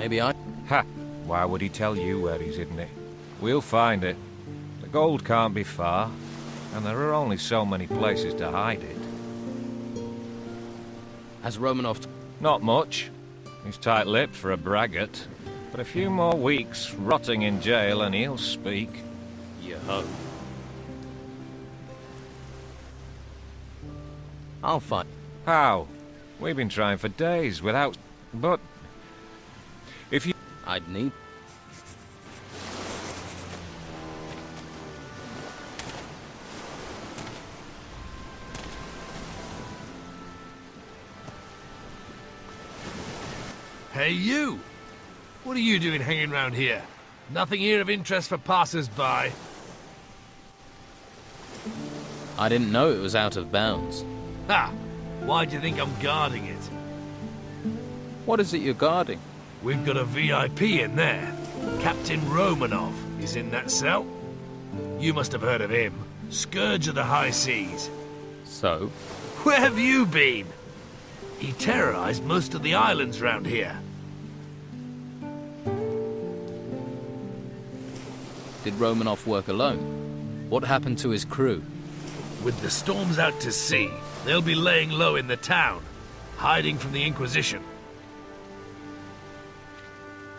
Maybe I... Ha! Why would he tell you where he's hidden it? We'll find it. The gold can't be far, and there are only so many places to hide it. Has Romanov... Not much. He's tight-lipped for a braggart. But a few more weeks rotting in jail and he'll speak. You hope. I'll find... How? We've been trying for days without... But... If you... I'd need... Hey, you! What are you doing hanging around here? Nothing here of interest for passers-by. I didn't know it was out of bounds. Ha! Why do you think I'm guarding it? What is it you're guarding? We've got a VIP in there. Captain Romanov is in that cell. You must have heard of him. Scourge of the high seas. So? Where have you been? He terrorized most of the islands round here. Did Romanov work alone? What happened to his crew? With the storms out to sea, they'll be laying low in the town, hiding from the Inquisition.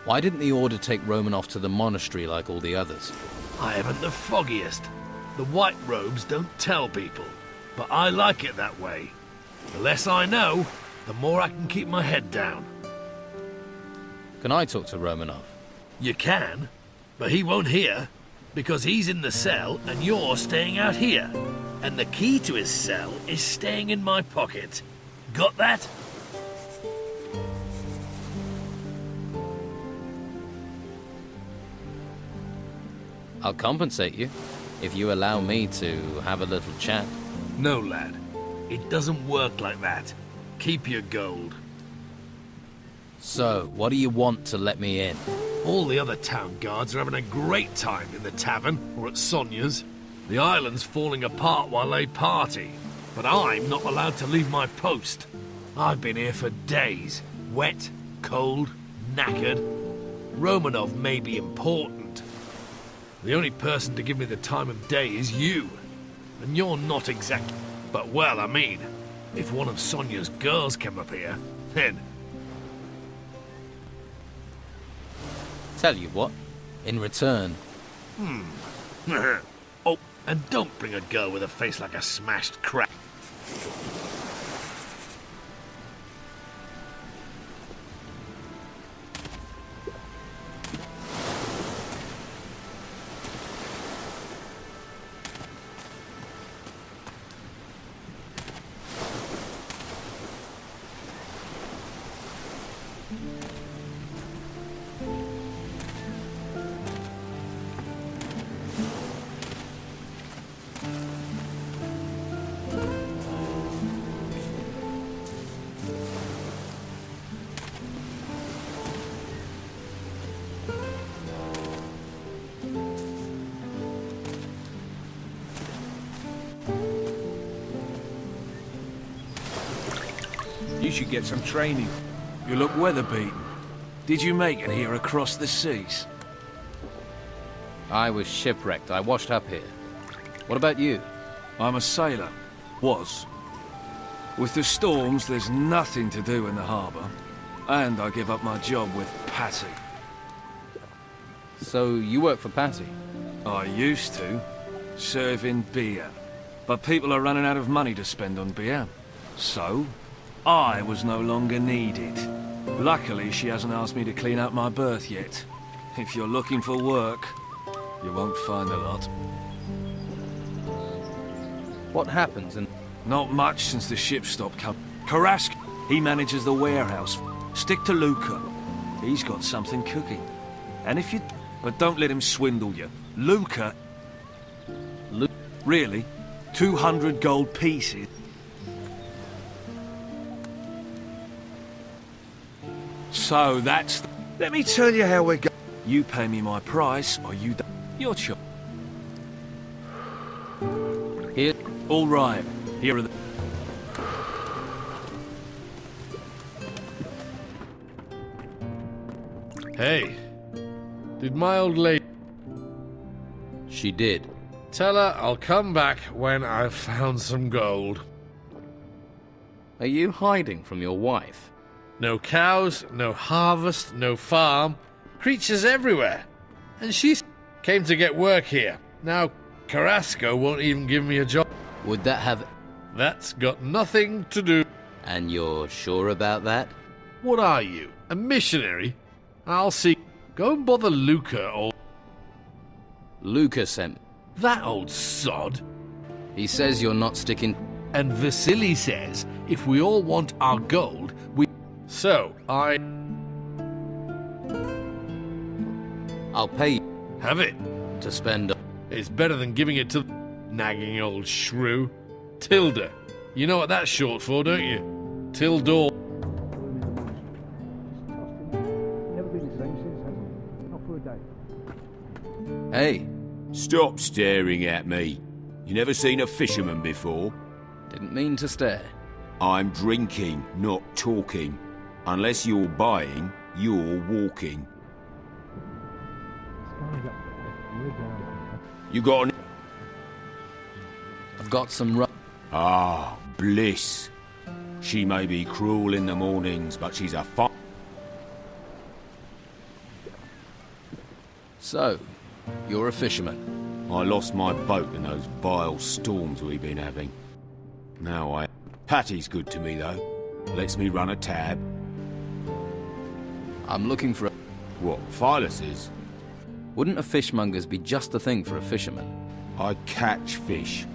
Why didn't the Order take Romanov to the monastery like all the others? I haven't the foggiest. The white robes don't tell people, but I like it that way. The less I know, the more I can keep my head down. Can I talk to Romanov? You can, but he won't hear, because he's in the cell and you're staying out here. And the key to his cell is staying in my pocket. Got that? I'll compensate you, if you allow me to have a little chat. No, lad. It doesn't work like that. Keep your gold. So, what do you want to let me in? All the other town guards are having a great time in the tavern or at Sonia's. The island's falling apart while they party, but I'm not allowed to leave my post. I've been here for days, wet, cold, knackered. Romanov may be important. The only person to give me the time of day is you, and you're not exactly... But well, I mean, if one of Sonia's girls came up here, then... Tell you what, in return... Oh, and don't bring a girl with a face like a smashed crab. You should get some training. You look weather-beaten. Did you make it here across the seas? I was shipwrecked. I washed up here. What about you? I'm a sailor. Was. With the storms, there's nothing to do in the harbour. And I give up my job with Patty. So, you work for Patty? I used to. Serving beer. But people are running out of money to spend on beer. So, I was no longer needed. Luckily, she hasn't asked me to clean out my berth yet. If you're looking for work, you won't find a lot. What happens and... Not much since the ship stopped coming. Karask, he manages the warehouse. Stick to Luca. He's got something cooking. And if you... But don't let him swindle you. Luca... Really? 200 gold pieces? So that's... Let me tell you how we're going. You pay me my price, or you don't. Your choice. Here... All right. Here are the... Hey, did my old lady... She did. Tell her I'll come back when I've found some gold. Are you hiding from your wife? No cows, no harvest, no farm. Creatures everywhere. And she came to get work here. Now, Carrasco won't even give me a job. Would that have... That's got nothing to do... And you're sure about that? What are you, a missionary? I'll see... Go and bother Luca or... Luca sent... That old sod. He says you're not sticking... And Vasily says if we all want our gold, we... So, I'll pay you have it. to spend... It's better than giving it to nagging old shrew. Tilda. You know what that's short for, don't you? Tildor. Never been the same since, has it? Not for a day. Hey, Stop staring at me. You never seen a fisherman before? didn't mean to stare. I'm drinking, not talking. Unless you're buying, you're walking. Sky's up there. We're down. You got an... I've got some Ah, bliss. She may be cruel in the mornings, but she's a fun... So, you're a fisherman. I lost my boat in those vile storms we've been having. Now I... Patty's good to me, though. Lets me run a tab. I'm looking for a... What, Philus's? Wouldn't a fishmonger's be just the thing for a fisherman? I catch fish.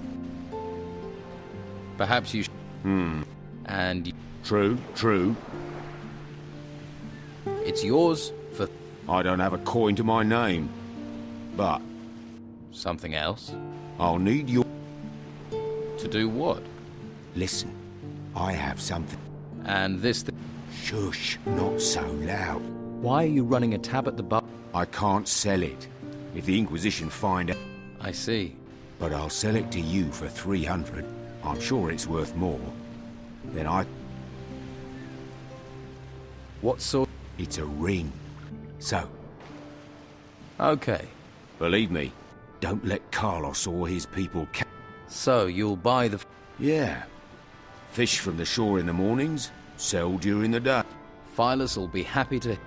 Perhaps you... And True, true. it's yours for I don't have a coin to my name. But something else? I'll need your... To do what? Listen, I have something... And this... Shush, not so loud. Why are you running a tab at the bar? I can't sell it. If the Inquisition find out... I see. But I'll sell it to you for 300. I'm sure it's worth more. Then I... What sort... It's a ring. So, Okay. believe me, don't let Carlos or his people So, you'll buy the... Yeah. Fish from the shore in the mornings, sell during the day. Philus will be happy to...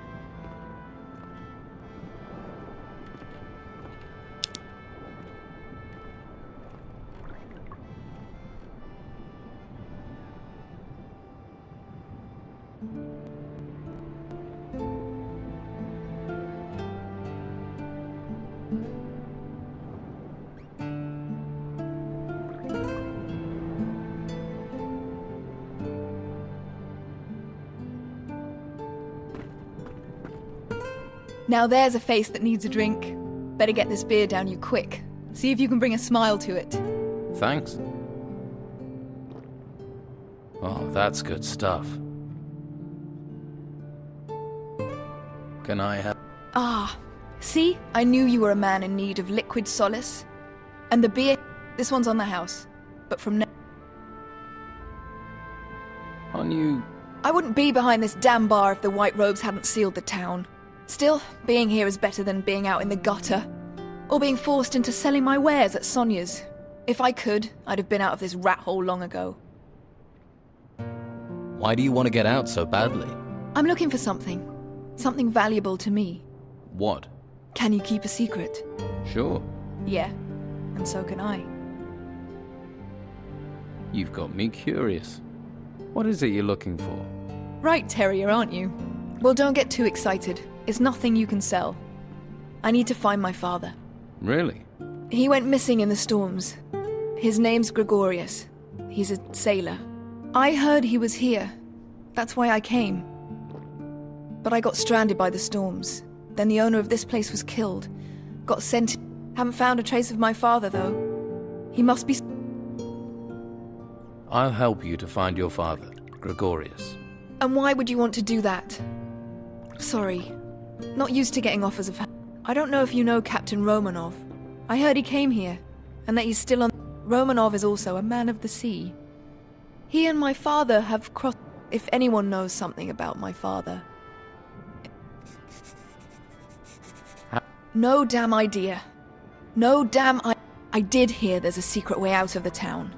Now there's a face that needs a drink. Better get this beer down you quick. See if you can bring a smile to it. Thanks. Oh, that's good stuff. Can I have... Ah, see? I knew you were a man in need of liquid solace. And the beer, this one's on the house. But from now... On you... I wouldn't be behind this damn bar if the White Robes hadn't sealed the town. Still, being here is better than being out in the gutter. Or being forced into selling my wares at Sonia's. If I could, I'd have been out of this rat hole long ago. Why do you want to get out so badly? I'm looking for something. Something valuable to me. What? Can you keep a secret? Sure. Yeah, and so can I. You've got me curious. What is it you're looking for? Right, Terrier, aren't you? Well, don't get too excited. It's nothing you can sell. I need to find my father. Really? He went missing in the storms. His name's Gregorius. He's a sailor. I heard he was here. That's why I came. But I got stranded by the storms. Then the owner of this place was killed. Got sent... Haven't found a trace of my father, though. He must be... I'll help you to find your father, Gregorius. And why would you want to do that? Sorry. Not used to getting offers of help. I don't know if you know Captain Romanov. I heard he came here, and that he's still on... Romanov is also a man of the sea. He and my father have crossed... If anyone knows something about my father... No damn idea. No damn I did hear there's a secret way out of the town.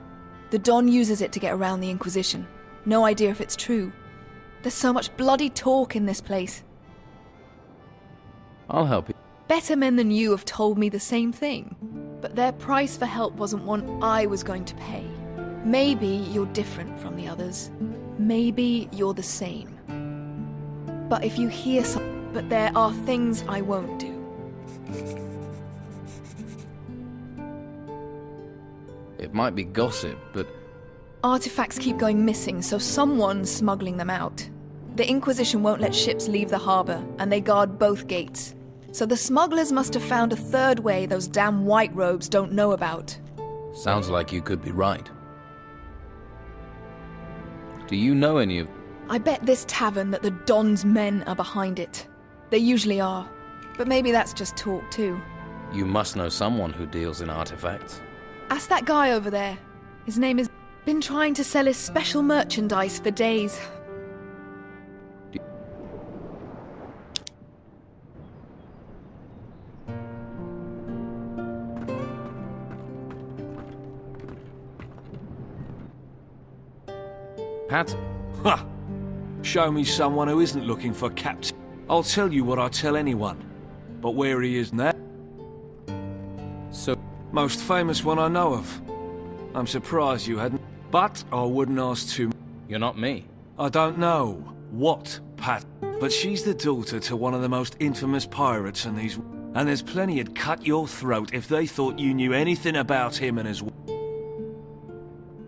The Don uses it to get around the Inquisition. No idea if it's true. There's so much bloody talk in this place. I'll help you. Better men than you have told me the same thing. But their price for help wasn't one I was going to pay. Maybe you're different from the others. Maybe you're the same. But if you hear something... But there are things I won't do. It might be gossip, but Artifacts keep going missing, so someone's smuggling them out. The Inquisition won't let ships leave the harbor, and they guard both gates. So the smugglers must have found a third way those damn white robes don't know about. sounds like you could be right. Do you know any of... I bet this tavern that the Don's men are behind it. They usually are. But maybe that's just talk too. You must know someone who deals in artifacts. Ask that guy over there. His name is... Been trying to sell his special merchandise for days. Pat? Ha! Show me someone who isn't looking for Captain. I'll tell you what I tell anyone. But where he is now? So... Most famous one I know of. I'm surprised you hadn't. But I wouldn't ask too much. You're not me. I don't know what Pat, but she's the daughter to one of the most infamous pirates in these... And there's plenty who'd cut your throat if they thought you knew anything about him and his...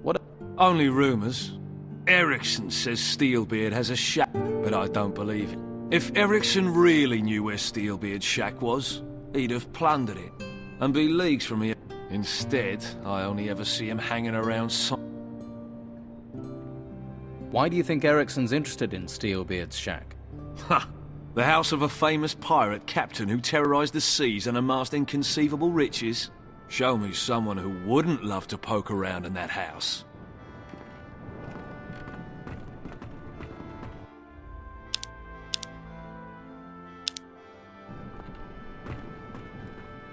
What? Only rumours. Erickson says Steelbeard has a shack, but I don't believe it. If Erickson really knew where Steelbeard's shack was, he'd have plundered it, and be leagues from here. Instead, I only ever see him hanging around some... Why do you think Erickson's interested in Steelbeard's shack? Ha! The house of a famous pirate captain who terrorized the seas and amassed inconceivable riches? Show me someone who wouldn't love to poke around in that house.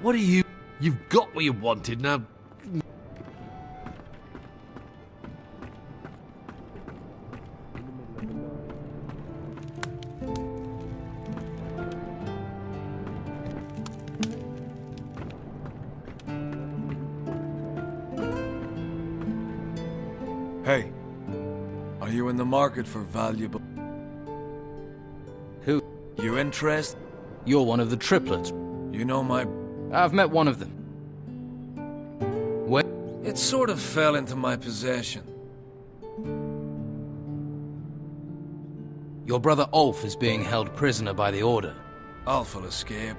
What are you... You've got what you wanted, now... Hey, are you in the market for valuable... Who? You interested? You're one of the triplets. You know my... I've met one of them. Where? It sort of fell into my possession. Your brother Ulf is being held prisoner by the Order. Ulf will escape.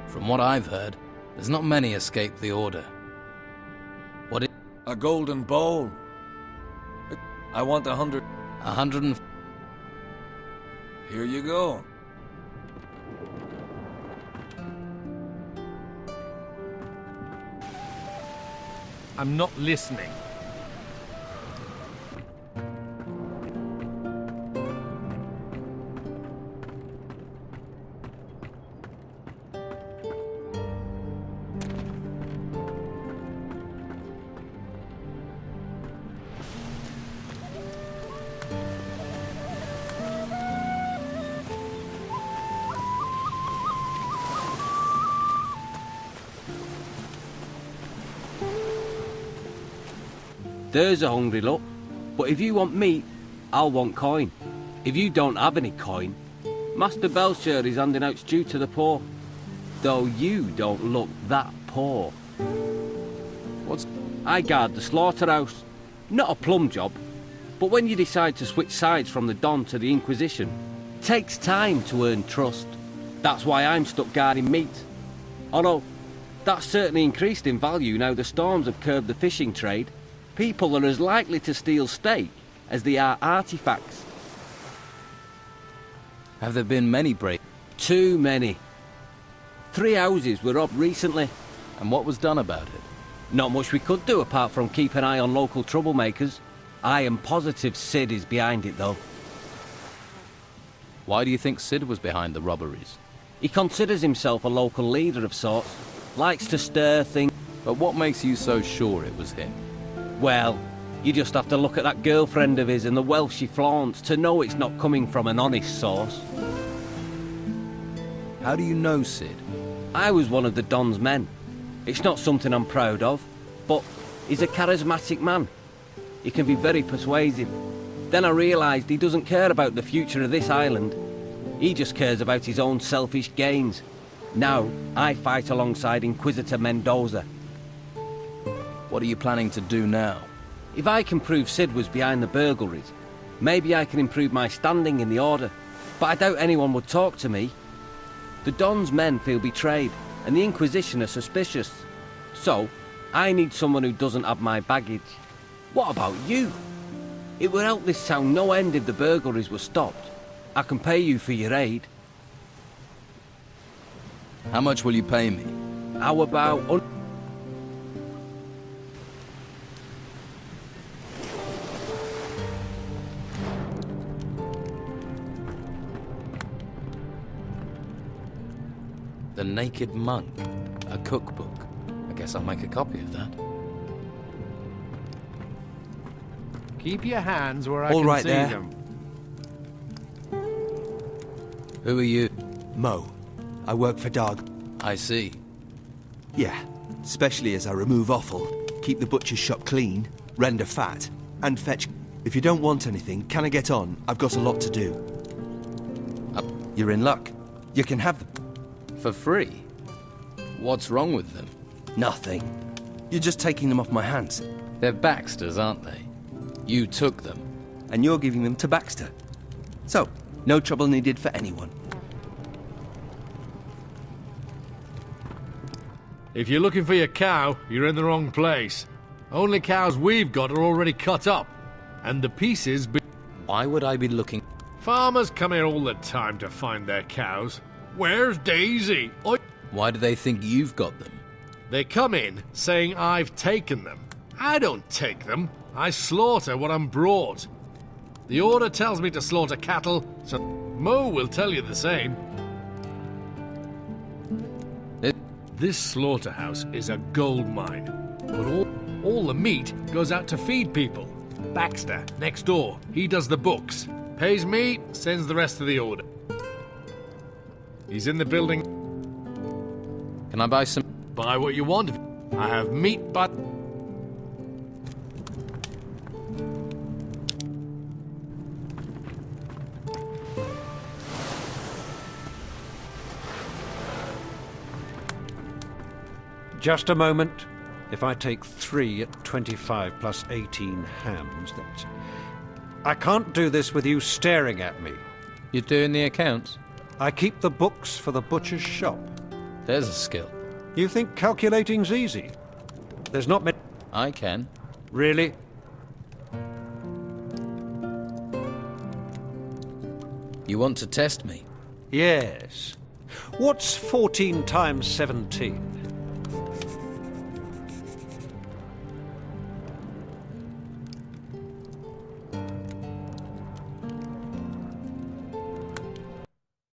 From what I've heard, there's not many escape the Order. What is... A golden bowl. I want 100... 100 and... Here you go. I'm not listening. There's a hungry look. But if you want meat, I'll want coin. If you don't have any coin, Master Belcher is handing out stew to the poor. Though you don't look that poor. What's... I guard the slaughterhouse. Not a plum job. But when you decide to switch sides from the Don to the Inquisition, it takes time to earn trust. That's why I'm stuck guarding meat. Although, that's certainly increased in value now the storms have curbed the fishing trade. People are as likely to steal steak as they are artifacts. Have there been many breaks? Too many. 3 houses were robbed recently. And what was done about it? Not much we could do apart from keep an eye on local troublemakers. I am positive Sid is behind it though. Why do you think Sid was behind the robberies? He considers himself a local leader of sorts, likes to stir things. But what makes you so sure it was him? Well, you just have to look at that girlfriend of his and the wealth she flaunts to know it's not coming from an honest source. How do you know Sid? I was one of the Don's men. It's not something I'm proud of, but he's a charismatic man. He can be very persuasive. Then I realised he doesn't care about the future of this island. He just cares about his own selfish gains. Now, I fight alongside Inquisitor Mendoza. What are you planning to do now? If I can prove Sid was behind the burglaries, maybe I can improve my standing in the Order. But I doubt anyone would talk to me. The Don's men feel betrayed, and the Inquisition are suspicious. So, I need someone who doesn't have my baggage. What about you? It would help this town no end if the burglaries were stopped. I can pay you for your aid. How much will you pay me? How about... The Naked Monk. A cookbook. I guess I'll make a copy of that. Keep your hands where I All can right see there. them. Who are you? Mo. I work for Dog. I see. Yeah, especially as I remove offal, keep the butcher's shop clean, render fat, and fetch... If you don't want anything, can I get on? I've got a lot to do. You're in luck. You can have them. For free? What's wrong with them? Nothing. You're just taking them off my hands. They're Baxter's, aren't they? You took them. And you're giving them to Baxter. So, no trouble needed for anyone. If you're looking for your cow, you're in the wrong place. Only cows we've got are already cut up, and the pieces be... Why would I be looking... Farmers come here all the time to find their cows. Where's Daisy? Why do they think you've got them? They come in saying I've taken them. I don't take them. I slaughter what I'm brought. The Order tells me to slaughter cattle, so Mo will tell you the same. This slaughterhouse is a gold mine, but all the meat goes out to feed people. Baxter, next door, he does the books. Pays me, sends the rest to the Order. He's in the building. Can I buy some... Buy what you want. I have meat, but... Just a moment. If I take 3 at 25 plus 18 hams, that's... I can't do this with you staring at me. You're doing the accounts? I keep the books for the butcher's shop. There's a skill. You think calculating's easy? There's not many... I can. Really? You want to test me? Yes. What's 14 times 17?